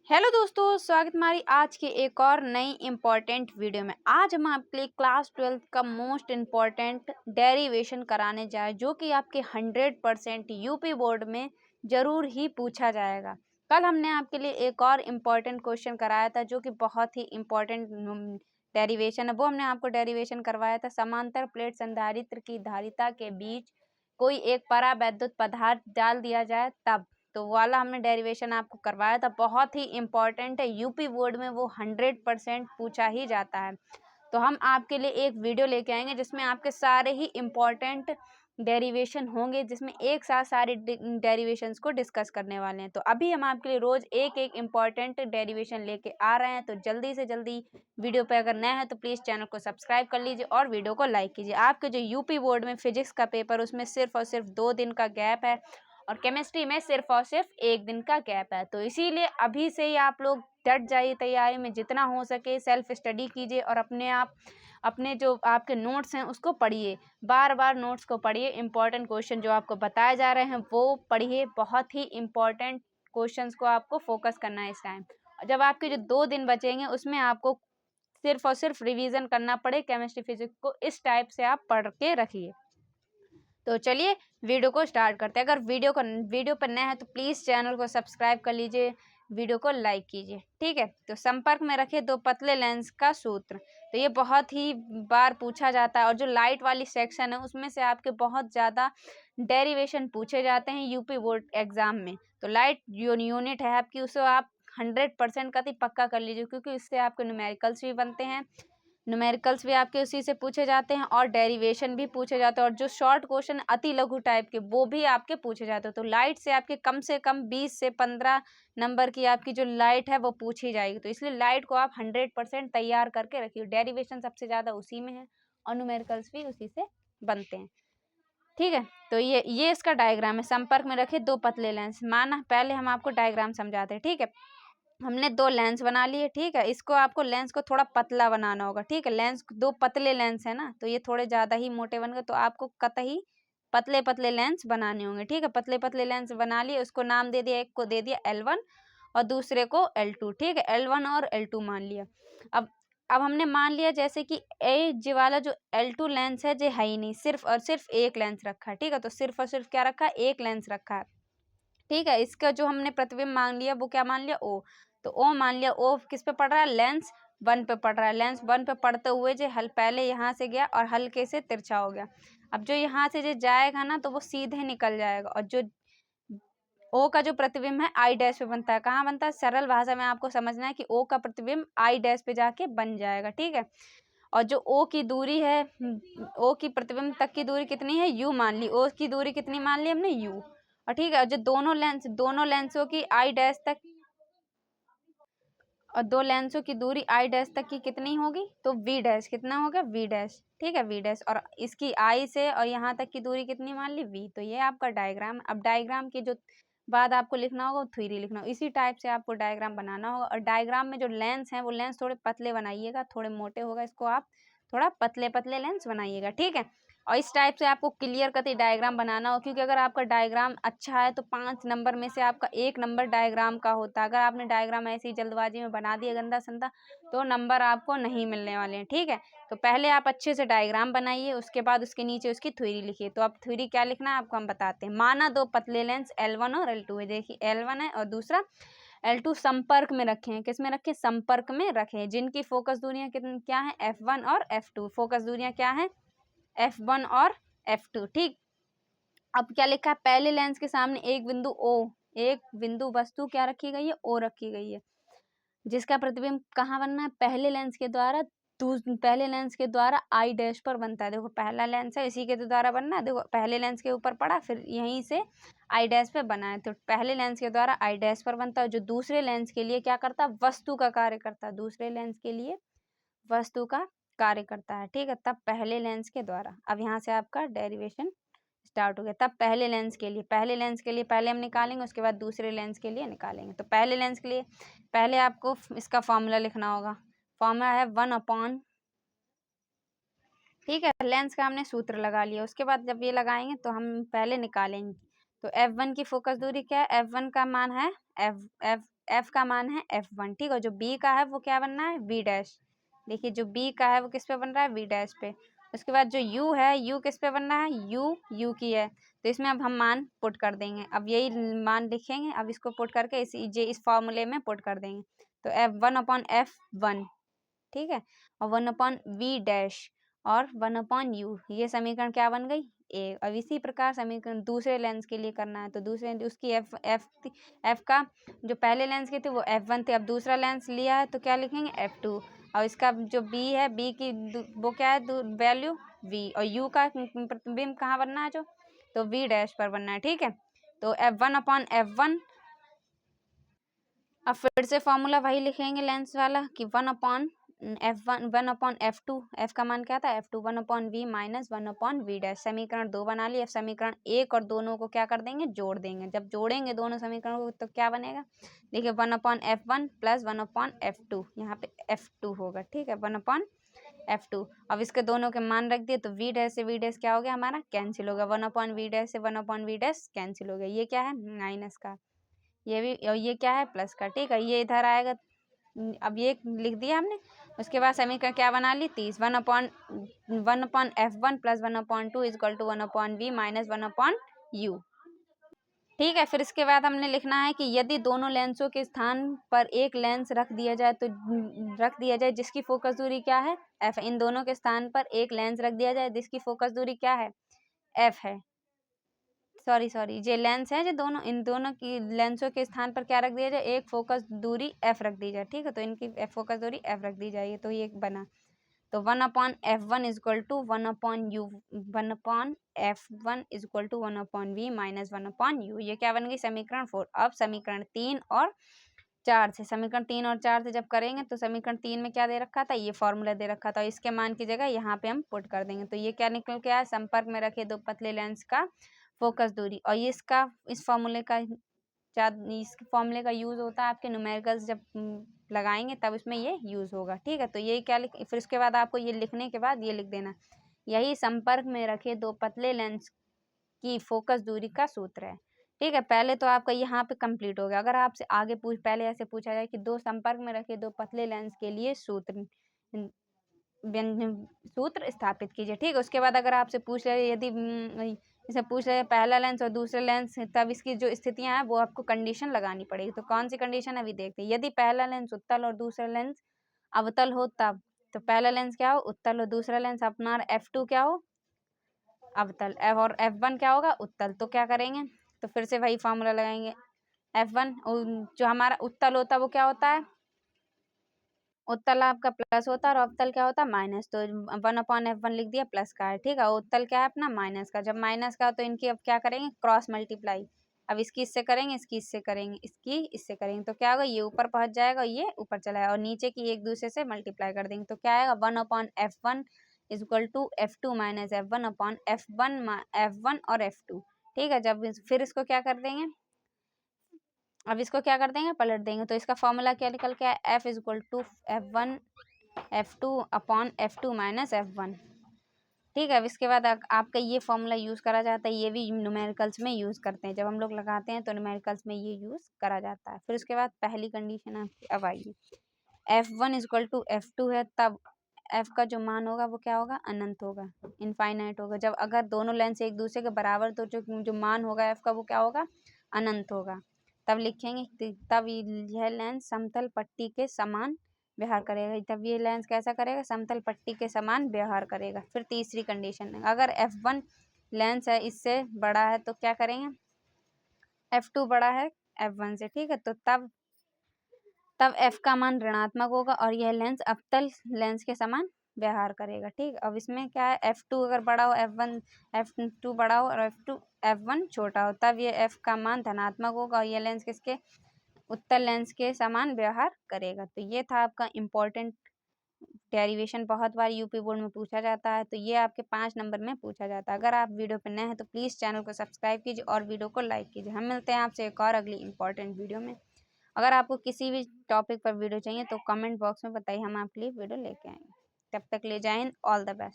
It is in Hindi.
हेलो दोस्तों, स्वागत हमारी आज की एक और नई इम्पॉर्टेंट वीडियो में। आज हम आपके लिए क्लास 12 का मोस्ट इम्पॉर्टेंट डेरिवेशन कराने जाए जो कि आपके 100% यूपी बोर्ड में ज़रूर ही पूछा जाएगा। कल हमने आपके लिए एक और इम्पॉर्टेंट क्वेश्चन कराया था जो कि बहुत ही इम्पॉर्टेंट डेरिवेशन है। वो हमने आपको डेरिवेशन करवाया था। समांतर प्लेट संधारित्र की धारिता के बीच कोई एक परावैद्युत पदार्थ डाल दिया जाए तब, तो वाला हमने डेरिवेशन आपको करवाया था। बहुत ही इम्पॉर्टेंट है, यूपी बोर्ड में वो 100% पूछा ही जाता है। तो हम आपके लिए एक वीडियो लेके आएंगे जिसमें आपके सारे ही इम्पॉर्टेंट डेरिवेशन होंगे, जिसमें एक साथ सारे डेरिवेशंस को डिस्कस करने वाले हैं। तो अभी हम आपके लिए रोज एक एक इम्पॉर्टेंट डेरिवेशन लेके आ रहे हैं। तो जल्दी से जल्दी वीडियो पे अगर नए हैं तो प्लीज़ चैनल को सब्सक्राइब कर लीजिए और वीडियो को लाइक कीजिए। आपके जो यूपी बोर्ड में फिजिक्स का पेपर उसमें सिर्फ और सिर्फ 2 दिन का गैप है और केमिस्ट्री में सिर्फ और सिर्फ 1 दिन का गैप है। तो इसीलिए अभी से ही आप लोग डट जाइए तैयारी में, जितना हो सके सेल्फ स्टडी कीजिए और अपने जो आपके नोट्स हैं उसको पढ़िए। बार बार नोट्स को पढ़िए। इंपॉर्टेंट क्वेश्चन जो आपको बताए जा रहे हैं वो पढ़िए। बहुत ही इंपॉर्टेंट क्वेश्चंस को आपको फोकस करना है इस टाइम। जब आपके जो 2 दिन बचेंगे उसमें आपको सिर्फ और सिर्फ रिवीजन करना पड़े केमिस्ट्री फिजिक्स को, इस टाइप से आप पढ़ के रखिए। तो चलिए वीडियो को स्टार्ट करते हैं। अगर वीडियो पर नए हैं तो प्लीज़ चैनल को सब्सक्राइब कर लीजिए, वीडियो को लाइक कीजिए, ठीक है। तो संपर्क में रखे 2 पतले लेंस का सूत्र, तो ये बहुत ही बार पूछा जाता है और जो लाइट वाली सेक्शन है उसमें से आपके बहुत ज़्यादा डेरिवेशन पूछे जाते हैं यूपी बोर्ड एग्जाम में। तो लाइट यूनिट है आपकी, उसे आप 100% का पक्का कर लीजिए क्योंकि इससे आपके न्यूमेरिकल्स भी बनते हैं। न्यूमेरिकल्स भी आपके उसी से पूछे जाते हैं और डेरिवेशन भी पूछे जाते हैं और जो शॉर्ट क्वेश्चन अति लघु टाइप के वो भी आपके पूछे जाते हैं। तो लाइट से आपके कम से कम 20 से 15 नंबर की आपकी जो लाइट है वो पूछी जाएगी। तो इसलिए लाइट को आप 100% तैयार करके रखिए। डेरिवेशन सबसे ज़्यादा उसी में है और न्यूमेरिकल्स भी उसी से बनते हैं, ठीक है। तो ये इसका डायग्राम है। संपर्क में रखे 2 पतले लेंस। माना पहले हम आपको डायग्राम समझाते हैं, ठीक है। हमने 2 लेंस बना लिए, ठीक है। इसको आपको लेंस को थोड़ा पतला बनाना होगा, ठीक है। लेंस 2 पतले लेंस है ना, तो ये थोड़े ज़्यादा ही मोटे बन गए, तो आपको कतई पतले पतले लेंस बनाने होंगे, ठीक है। पतले पतले लेंस बना लिए, उसको नाम दे दिया, एक को दे दिया L1 और दूसरे को L2, ठीक है। L1 और L2 मान लिया। अब हमने मान लिया जैसे कि ये वाला जो L2 लेंस है ये है ही नहीं, सिर्फ और सिर्फ एक लेंस रखा है, ठीक है। तो सिर्फ और सिर्फ क्या रखा है, एक लेंस रखा है, ठीक है। इसका जो हमने प्रतिबिंब मान लिया वो क्या मान लिया, O। तो O मान लिया। O किस पे पड़ रहा है, लेंस 1 पे पड़ रहा है। लेंस 1 पे पड़ते हुए जो पहले यहाँ से गया और हल्के से तिरछा हो गया। अब जो यहाँ से जो जाएगा ना तो वो सीधे निकल जाएगा और जो O का जो प्रतिबिंब है I डैश पे बनता है। कहाँ बनता है, सरल भाषा में आपको समझना है कि O का प्रतिबिंब I डैश पे जाके बन जाएगा, ठीक है। और जो O की दूरी है, O की प्रतिबिंब तक की दूरी कितनी है, U मान ली। O की दूरी कितनी मान ली हमने, U। और ठीक है, जो दोनों लेंसों की I डैश तक और 2 लेंसों की दूरी I डैश तक की कितनी होगी, तो V डैश कितना होगा, V डैश, ठीक है, V डैश। और इसकी I से और यहाँ तक की दूरी कितनी मान ली, V। तो ये आपका डायग्राम। अब डायग्राम की जो बाद आपको लिखना होगा वो थ्योरी लिखना होगा। इसी टाइप से आपको डायग्राम बनाना होगा। और डायग्राम में जो लेंस हैं वो लेंस थोड़े पतले बनाइएगा, थोड़े मोटे होगा, इसको आप थोड़ा पतले पतले लेंस बनाइएगा, ठीक है। और इस टाइप से आपको क्लियर कट डायग्राम बनाना हो, क्योंकि अगर आपका डायग्राम अच्छा है तो 5 नंबर में से आपका 1 नंबर डायग्राम का होता है। अगर आपने डायग्राम ऐसी जल्दबाजी में बना दिया गंदा संदा तो नंबर आपको नहीं मिलने वाले हैं, ठीक है। तो पहले आप अच्छे से डायग्राम बनाइए, उसके बाद उसके नीचे उसकी थ्योरी लिखिए। तो अब थ्योरी क्या लिखना है आपको हम बताते हैं। माना 2 पतले लेंस L1 और L2 है। देखिए L1 है और दूसरा L2 संपर्क में रखे हैं। किस में रखे, संपर्क में रखे हैं। जिनकी फोकस दूरियां कितनी क्या है, F1 और F2। फोकस दूरियां क्या है, F1 और F2, ठीक। अब क्या लिखा है, पहले लेंस के सामने एक बिंदु O, एक बिंदु वस्तु क्या रखी गई है, O रखी गई है, जिसका प्रतिबिंब कहाँ बनना है, पहले लेंस के द्वारा। पहले लेंस के द्वारा I डैश पर बनता है। देखो पहला लेंस है, इसी के द्वारा बनना है। देखो पहले लेंस के ऊपर पड़ा, फिर यहीं से I डैश पे बना है। तो पहले लेंस के द्वारा I डैश पर बनता है। जो दूसरे लेंस के लिए क्या करता है, वस्तु का कार्य करता है। दूसरे लेंस के लिए वस्तु का कार्य करता है, ठीक है। तब पहले लेंस के द्वारा। अब यहाँ से आपका डेरिवेशन स्टार्ट हो गया। तब पहले लेंस के लिए पहले हम निकालेंगे, उसके बाद दूसरे लेंस के लिए निकालेंगे। तो पहले लेंस के लिए पहले आपको इसका फॉर्मूला लिखना होगा। फॉर्मूला है 1/, ठीक है। लेंस का हमने सूत्र लगा लिया। उसके बाद जब ये लगाएंगे तो हम पहले निकालेंगे। तो F1 की फोकस दूरी क्या है, F1 का मान है एफ का मान है F1, ठीक है। जो बी का है वो क्या बनना है, V डैश। देखिए जो बी का है वो किस पे बन रहा है, V डैश पे। उसके बाद जो U है, U किस पे बनना है, U की है, तो इसमें अब हम मान पुट कर देंगे। अब यही मान लिखेंगे, अब इसको पुट करके इस फॉर्मूले में पुट कर देंगे। तो F1/F1, ठीक है, और 1/V डैश और 1/U, ये समीकरण क्या बन गई, ए। अब इसी प्रकार समीकरण दूसरे लेंस के लिए करना है, तो दूसरे उसकी एफ का जो पहले लेंस की थी वो F1 थे, अब दूसरा लेंस लिया है तो क्या लिखेंगे, F2। और इसका जो बी है, बी की वो क्या है वैल्यू, V, और U का प्रतिबिंब कहाँ बनना है, जो तो V डैश पर बनना है, ठीक है। तो F1/F1, अब फिर से फॉर्मूला वही लिखेंगे लेंस वाला कि 1/F2, एफ का मान क्या था, F2, 1/V minus 1/V dash. समीकरण 2 बना लिया। अब समीकरण 1 और दोनों को क्या कर देंगे, जोड़ देंगे। जब जोड़ेंगे दोनों समीकरणों को तो क्या बनेगा, देखिए 1/F1 प्लस 1/F2, यहाँ पे F2 होगा, ठीक है, 1/F2। अब इसके दोनों के मान रख दिए तो V डैश से V डैश क्या हो गया हमारा, कैंसिल हो गया। 1/V डैश से 1/V डैश कैंसिल हो गया। ये क्या है, माइनस का, ये भी, और ये क्या है, प्लस का, ठीक है। ये इधर आएगा, अब ये लिख दिया हमने। उसके बाद समीकरण क्या बना ली, 30, 1/F1 plus 1/2 is equal to 1/V minus 1/U, ठीक है। फिर इसके बाद हमने लिखना है कि यदि दोनों लेंसों के स्थान पर एक लेंस रख दिया जाए तो रख दिया जाए जिसकी फोकस दूरी क्या है, F। इन दोनों के स्थान पर एक लेंस रख दिया जाए जिसकी फोकस दूरी क्या है, F है। सॉरी, ये लेंस है जो दोनों, इन दोनों की लेंसों के स्थान पर क्या रख दिया जाए, एक फोकस दूरी F रख दी जाए, ठीक है। तो इनकी फोकस दूरी F रख दी जाएगी, तो ये बना। तो 1/F1 is equal to 1/U, 1/F1 is equal to 1/V minus 1/U, ये क्या बन गई, समीकरण 4। अब समीकरण 3 और 4 से, समीकरण 3 और 4 से जब करेंगे तो समीकरण 3 में क्या दे रखा था, ये फॉर्मूला दे रखा था, इसके मान की जगह यहाँ पे हम पुट कर देंगे। तो ये क्या निकल के आया, संपर्क में रखे दो पतले लेंस का फोकस दूरी, और ये इसका इस फॉर्मूले का यूज़ होता है आपके न्यूमेरिकल्स जब लगाएंगे तब इसमें ये यूज़ होगा, ठीक है। तो ये क्या फिर उसके बाद आपको ये लिखने के बाद ये लिख देना, यही संपर्क में रखे दो पतले लेंस की फोकस दूरी का सूत्र है, ठीक है। पहले तो आपका यहाँ पे कंप्लीट हो गया। अगर आपसे आगे पहले ऐसे पूछा जाए कि दो संपर्क में रखे दो पतले लेंस के लिए सूत्र स्थापित कीजिए, ठीक है। उसके बाद अगर आपसे पूछ रहे, यदि इसे पूछ रहे पहला लेंस और दूसरा लेंस, तब इसकी जो स्थितियां हैं वो आपको कंडीशन लगानी पड़ेगी। तो कौन सी कंडीशन है अभी देखते हैं। यदि पहला लेंस उत्तल और दूसरा लेंस अवतल हो तब, तो पहला लेंस क्या हो, उत्तल, और दूसरा लेंस अपना F2 क्या हो, अवतल, और F1 क्या होगा, उत्तल। तो क्या करेंगे, तो फिर से वही फॉर्मूला लगाएंगे। F1 जो हमारा उत्तल होता है वो क्या होता है, उत्तल आपका प्लस होता है और अवतल क्या होता है, माइनस। तो 1/F1 लिख दिया, प्लस का है, ठीक है। उत्तल क्या है अपना, माइनस का। जब माइनस का तो इनकी अब क्या करेंगे, क्रॉस मल्टीप्लाई। अब इसकी इससे करेंगे, इसकी इससे करेंगे, इसकी इससे करेंगे, तो क्या होगा, ये ऊपर पहुंच जाएगा, ये ऊपर चला जाएगा, और नीचे की एक दूसरे से मल्टीप्लाई कर देंगे। तो क्या आएगा, 1/F1 is equal to F2 minus F1 और F2, ठीक है। जब फिर इसको क्या कर देंगे, अब इसको क्या कर देंगे, पलट देंगे। तो इसका फॉर्मूला क्या निकल के आया, F is equal to F2 minus F1, ठीक है। अब इसके बाद आपका ये फॉर्मूला यूज़ करा जाता है, ये भी न्यूमेरिकल्स में यूज़ करते हैं। जब हम लोग लगाते हैं तो न्यूमेरिकल्स में ये यूज़ करा जाता है। फिर उसके बाद पहली कंडीशन आपकी अब आइए, F1 is equal to F2 है, तब F का जो मान होगा वो क्या होगा, अनंत होगा, इनफाइनाइट होगा। जब अगर दोनों लेंस एक दूसरे के बराबर, तो जो मान होगा F का वो क्या होगा, अनंत होगा। तब लिखेंगे, तब यह लेंस समतल पट्टी के समान व्यवहार करेगा। तब ये लेंस कैसा करेगा, समतल पट्टी के समान व्यवहार करेगा। फिर तीसरी कंडीशन, अगर F1 लेंस है इससे बड़ा है तो क्या करेंगे, F2 बड़ा है F1 से, ठीक है। तो तब F का मान ऋणात्मक होगा और यह लेंस अवतल लेंस के समान व्यवहार करेगा, ठीक। अब इसमें क्या है, F2 अगर बड़ा हो, F2 बड़ा हो और F1 छोटा हो, तब ये F का मान धनात्मक होगा और यह लेंस किसके, उत्तल लेंस के समान व्यवहार करेगा। तो ये था आपका इम्पोर्टेंट डेरिवेशन, बहुत बार यूपी बोर्ड में पूछा जाता है। तो ये आपके 5 नंबर में पूछा जाता है। अगर आप वीडियो पर नए हैं तो प्लीज़ चैनल को सब्सक्राइब कीजिए और वीडियो को लाइक कीजिए। हम मिलते हैं आपसे एक और अगली इंपॉर्टेंट वीडियो में। अगर आपको किसी भी टॉपिक पर वीडियो चाहिए तो कमेंट बॉक्स में बताइए, हम आपके लिए वीडियो लेके आएंगे। तब तक ले, जय हिंद, ऑल द बेस्ट।